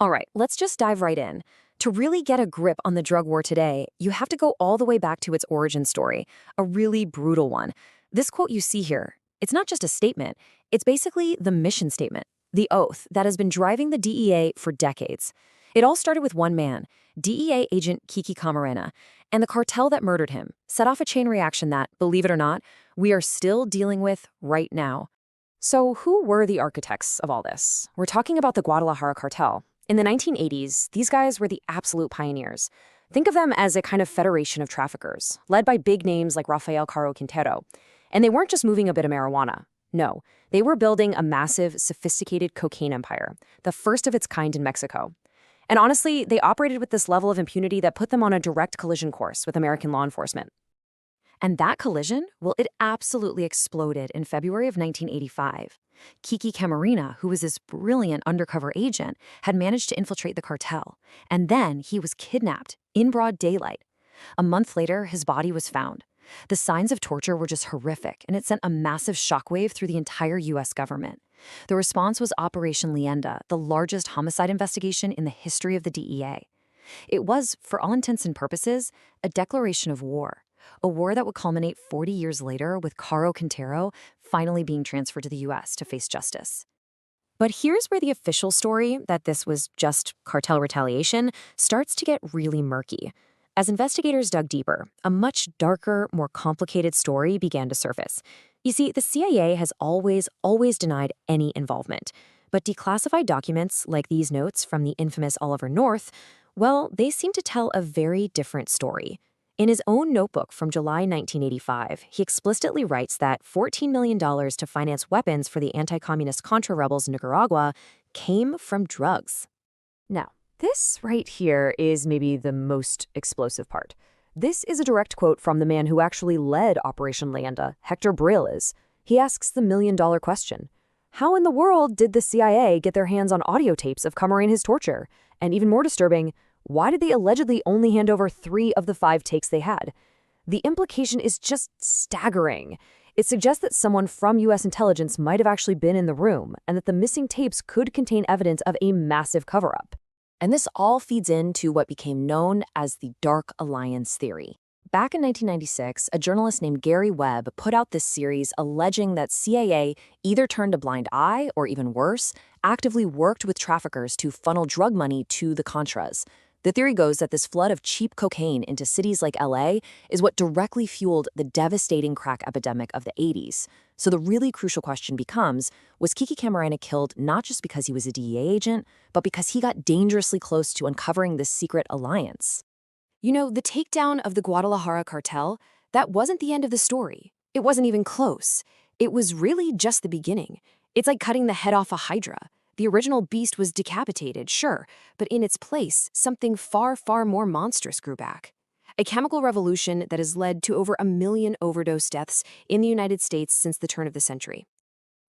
All right, let's just dive right in. To really get a grip on the drug war today, you have to go all the way back to its origin story, a really brutal one. This quote you see here, it's not just a statement, it's basically the mission statement, the oath that has been driving the DEA for decades. It all started with one man, DEA agent Kiki Camarena, and the cartel that murdered him set off a chain reaction that, believe it or not, we are still dealing with right now. So who were the architects of all this? We're talking about the Guadalajara cartel. In the 1980s, these guys were the absolute pioneers. Think of them as a kind of federation of traffickers, led by big names like Rafael Caro Quintero. And they weren't just moving a bit of marijuana. No, they were building a massive, sophisticated cocaine empire, the first of its kind in Mexico. And honestly, they operated with this level of impunity that put them on a direct collision course with American law enforcement. And that collision, well, it absolutely exploded in February of 1985. Kiki Camarena, who was this brilliant undercover agent, had managed to infiltrate the cartel. And then he was kidnapped in broad daylight. A month later, his body was found. The signs of torture were just horrific, and it sent a massive shockwave through the entire U.S. government. The response was Operation Leyenda, the largest homicide investigation in the history of the DEA. It was, for all intents and purposes, a declaration of war. A war that would culminate 40 years later with Caro Quintero finally being transferred to the U.S. to face justice. But here's where the official story, that this was just cartel retaliation, starts to get really murky. As investigators dug deeper, a much darker, more complicated story began to surface. You see, the CIA has always denied any involvement. But declassified documents like these notes from the infamous Oliver North, well, they seem to tell a very different story. In his own notebook from July 1985, he explicitly writes that $14 million to finance weapons for the anti-communist Contra rebels in Nicaragua came from drugs. Now, this right here is maybe the most explosive part. This is a direct quote from the man who actually led Operation Leyenda, Hector Brailes. He asks the million-dollar question. How in the world did the CIA get their hands on audio tapes of Camarena's torture? And even more disturbing, why did they allegedly only hand over 3 of the 5 takes they had? The implication is just staggering. It suggests that someone from U.S. intelligence might have actually been in the room, and that the missing tapes could contain evidence of a massive cover-up. And this all feeds into what became known as the Dark Alliance theory. Back in 1996, a journalist named Gary Webb put out this series alleging that CIA either turned a blind eye, or even worse, actively worked with traffickers to funnel drug money to the Contras. The theory goes that this flood of cheap cocaine into cities like LA is what directly fueled the devastating crack epidemic of the 80s. So the really crucial question becomes, was Kiki Camarena killed not just because he was a DEA agent, but because he got dangerously close to uncovering this secret alliance? You know, the takedown of the Guadalajara cartel, that wasn't the end of the story. It wasn't even close. It was really just the beginning. It's like cutting the head off a hydra. The original beast was decapitated, sure, but in its place, something far, far more monstrous grew back. A chemical revolution that has led to over 1 million overdose deaths in the United States since the turn of the century.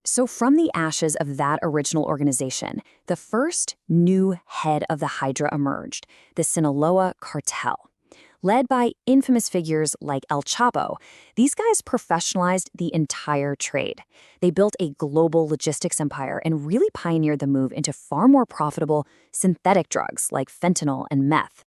So from the ashes of that original organization, the first new head of the Hydra emerged, the Sinaloa Cartel. Led by infamous figures like El Chapo, these guys professionalized the entire trade. They built a global logistics empire and really pioneered the move into far more profitable synthetic drugs like fentanyl and meth.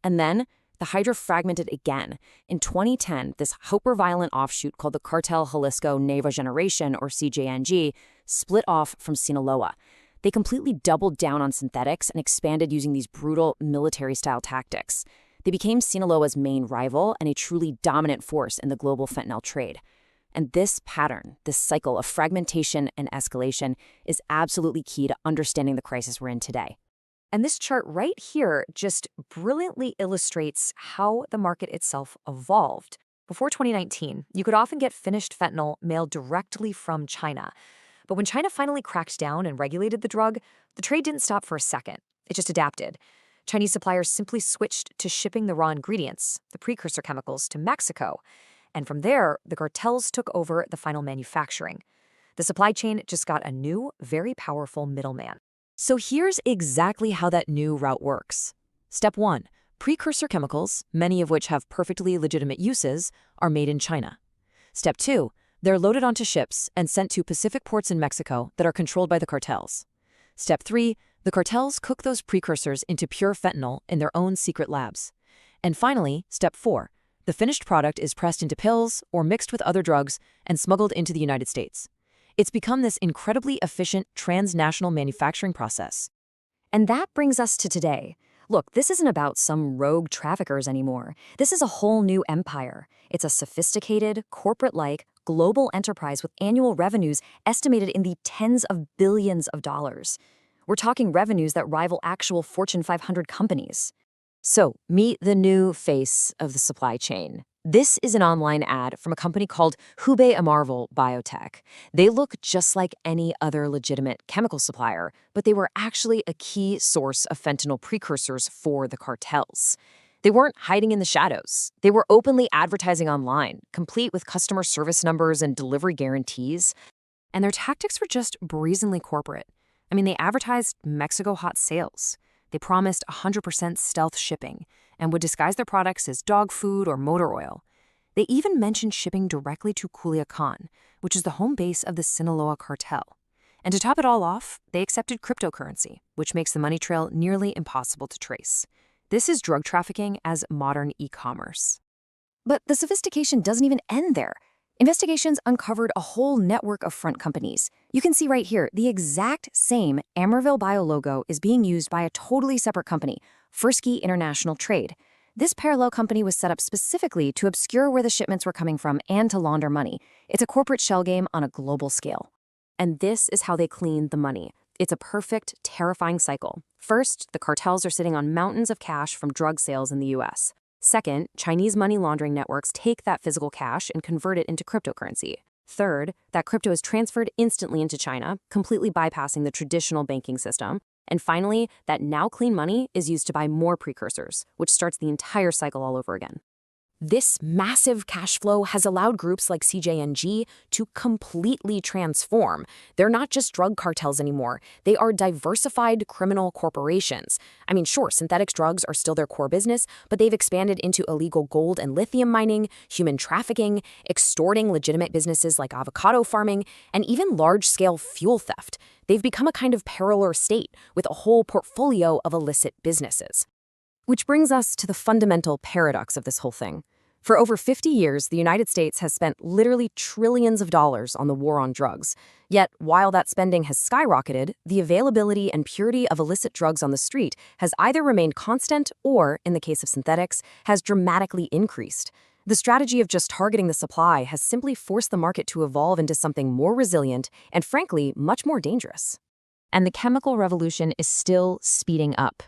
And then, the Hydra fragmented again. In 2010, this hyper-violent offshoot called the Cartel Jalisco Nueva Generation, or CJNG, split off from Sinaloa. They completely doubled down on synthetics and expanded using these brutal military-style tactics. They became Sinaloa's main rival and a truly dominant force in the global fentanyl trade. And this pattern, this cycle of fragmentation and escalation, is absolutely key to understanding the crisis we're in today. And this chart right here just brilliantly illustrates how the market itself evolved. Before 2019, you could often get finished fentanyl mailed directly from China. But when China finally cracked down and regulated the drug, the trade didn't stop for a second. It just adapted. Chinese suppliers simply switched to shipping the raw ingredients, the precursor chemicals, to Mexico. And from there, the cartels took over the final manufacturing. The supply chain just got a new, very powerful middleman. So here's exactly how that new route works. Step 1. Precursor chemicals, many of which have perfectly legitimate uses, are made in China. Step 2. They're loaded onto ships and sent to Pacific ports in Mexico that are controlled by the cartels. Step 3. The cartels cook those precursors into pure fentanyl in their own secret labs. And finally, step 4. The finished product is pressed into pills or mixed with other drugs and smuggled into the United States. It's become this incredibly efficient transnational manufacturing process. And that brings us to today. Look, this isn't about some rogue traffickers anymore. This is a whole new empire. It's a sophisticated, corporate-like, global enterprise with annual revenues estimated in the tens of billions of dollars. We're talking revenues that rival actual Fortune 500 companies. So, meet the new face of the supply chain. This is an online ad from a company called Hubei Amarvel Biotech. They look just like any other legitimate chemical supplier, but they were actually a key source of fentanyl precursors for the cartels. They weren't hiding in the shadows. They were openly advertising online, complete with customer service numbers and delivery guarantees. And their tactics were just brazenly corporate. I mean, they advertised Mexico hot sales. They promised 100% stealth shipping and would disguise their products as dog food or motor oil. They even mentioned shipping directly to Culiacan, which is the home base of the Sinaloa Cartel. And to top it all off, they accepted cryptocurrency, which makes the money trail nearly impossible to trace. This is drug trafficking as modern e-commerce. But the sophistication doesn't even end there. Investigations uncovered a whole network of front companies. You can see right here, the exact same Amarvel Bio logo is being used by a totally separate company, Fursky International Trade. This parallel company was set up specifically to obscure where the shipments were coming from and to launder money. It's a corporate shell game on a global scale. And this is how they clean the money. It's a perfect, terrifying cycle. First, the cartels are sitting on mountains of cash from drug sales in the US. Second, Chinese money laundering networks take that physical cash and convert it into cryptocurrency. Third, that crypto is transferred instantly into China, completely bypassing the traditional banking system. And finally, that now clean money is used to buy more precursors, which starts the entire cycle all over again. This massive cash flow has allowed groups like CJNG to completely transform. They're not just drug cartels anymore. They are diversified criminal corporations. I mean, sure, synthetic drugs are still their core business, but they've expanded into illegal gold and lithium mining, human trafficking, extorting legitimate businesses like avocado farming, and even large-scale fuel theft. They've become a kind of parallel state with a whole portfolio of illicit businesses. Which brings us to the fundamental paradox of this whole thing. For over 50 years, the United States has spent literally trillions of dollars on the war on drugs. Yet, while that spending has skyrocketed, the availability and purity of illicit drugs on the street has either remained constant or, in the case of synthetics, has dramatically increased. The strategy of just targeting the supply has simply forced the market to evolve into something more resilient and, frankly, much more dangerous. And the chemical revolution is still speeding up.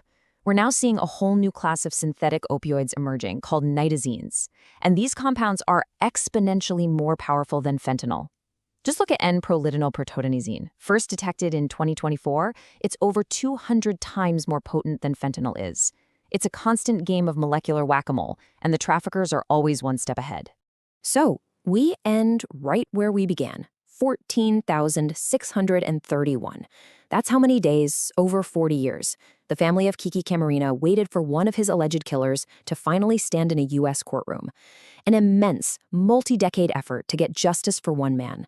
We're now seeing a whole new class of synthetic opioids emerging called Nitazenes, and these compounds are exponentially more powerful than fentanyl. Just look at N-prolydinyl-protodenizine. First detected in 2024, it's over 200 times more potent than fentanyl is. It's a constant game of molecular whack-a-mole, and the traffickers are always one step ahead. So, we end right where we began, 14,631. That's how many days, over 40 years, the family of Kiki Camarena waited for one of his alleged killers to finally stand in a U.S. courtroom. An immense, multi-decade effort to get justice for one man.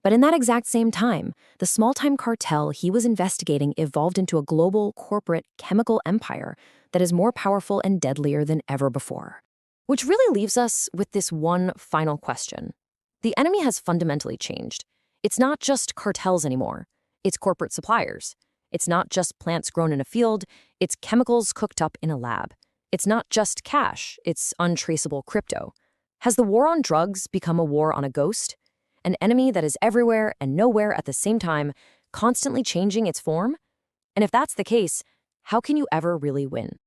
But in that exact same time, the small-time cartel he was investigating evolved into a global, corporate, chemical empire that is more powerful and deadlier than ever before. Which really leaves us with this one final question. The enemy has fundamentally changed. It's not just cartels anymore. It's corporate suppliers. It's not just plants grown in a field. It's chemicals cooked up in a lab. It's not just cash. It's untraceable crypto. Has the war on drugs become a war on a ghost? An enemy that is everywhere and nowhere at the same time, constantly changing its form? And if that's the case, how can you ever really win?